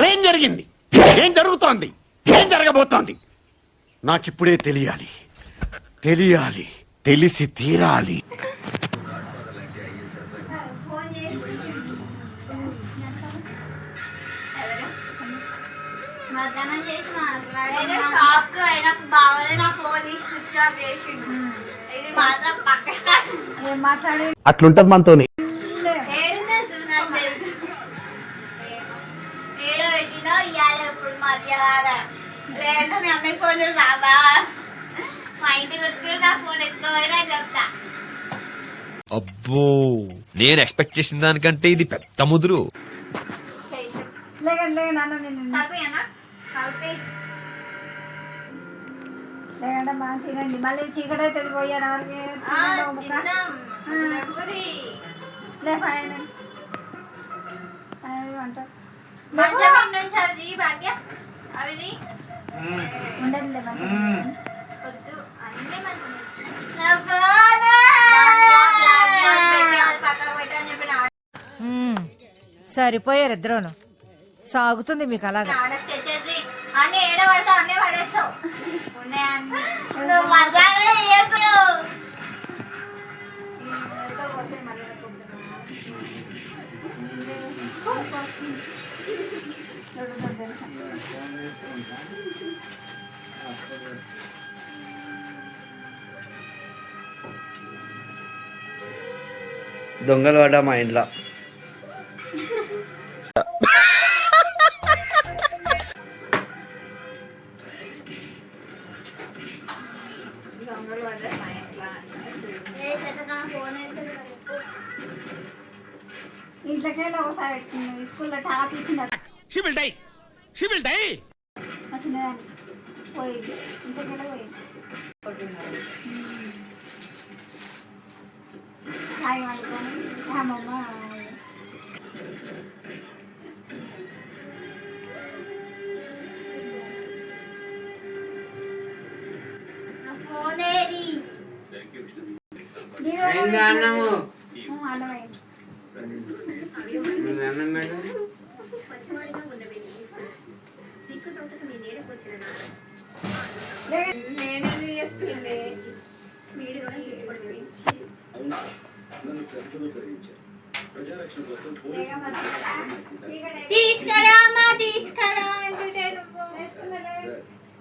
ఏం జరిగింది? ఏం జరుగుతోంది? ఏం జరగబోతోంది? నాకిప్పుడే తెలియాలి. తెలిసి తీరాలి. అట్లుంటది మనతోని. అబ్బో, నేను ఎక్స్పెక్ట్ చేసిన దానికంటే ఇది పెద్ద ముదురు. లేకండి మా తినండి, మళ్ళీ చీకటి అవుతుంది పోయాను ఎవరికి ఉండదులే సరిపోయారు ఇద్దరును. సాగుతుంది మీకు అలాగా. దొంగలు పడ్డా మా ఇంట్లో. ఇంట్లోకెళ్ళి ఒకసారి స్కూల్లో టాప్ ఇచ్చిన వచ్చినదాన్ని పోయింది. ఇంట్లోకెళ్ళి పోయింది. హాయి వండుకొని అమ్మమ్మ అన్నము అన్నమైంది. నేనేది చెప్పింది తీసుకురా అమ్మా, తీసుకురా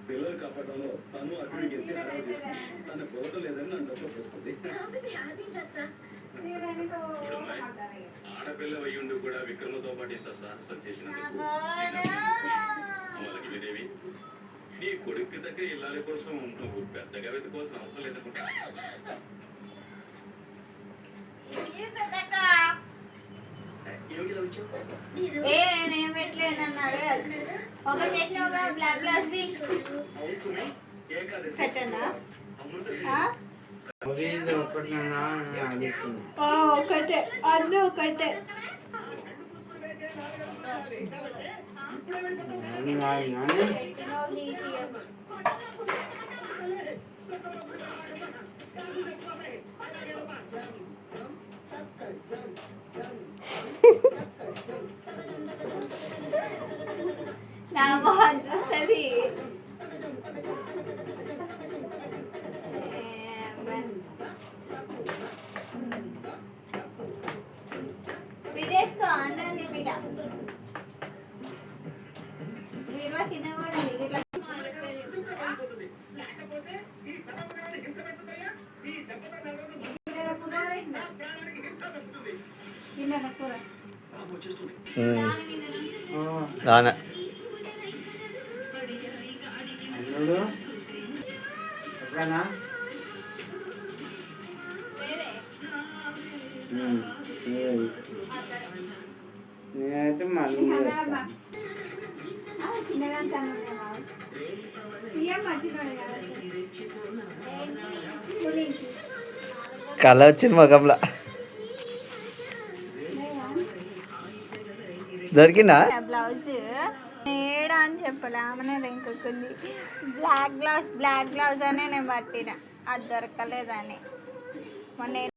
పిల్లలు కప్పటంలో తను అక్కడికి తన కోట లేదని నన్ను డబ్బుస్తుంది. ఆడపిల్ల వయ్యుండి కూడా విక్రమతో పాటు ఇంత సాహసం చేసినందుకు లక్ష్మీదేవి, నీ కొడుకు దగ్గర ఇల్లాలి కోసం నువ్వు పెద్దగా వెతుకోవాల్సిన అవసరం లేదనుకుంటా. ఒక చేసిన ఒక బ్లాక్ గ్లాస్ ఒకటే అన్న ఒకటే నా మొహం చూస్తుంది. విదేశ్ అన్నీ బిడ్డ వీరు కింద కూడా ఇట్లా నేనైతే మళ్ళీ కళ వచ్చింది మగంలా. దొరికిందా బ్లౌజ్ ఏడా అని చెప్పలే, ఆమెనే ఇంకొకది బ్లాక్ గ్లౌజ్ అని నేను పట్టిన, అది దొరకలేదని మొన్న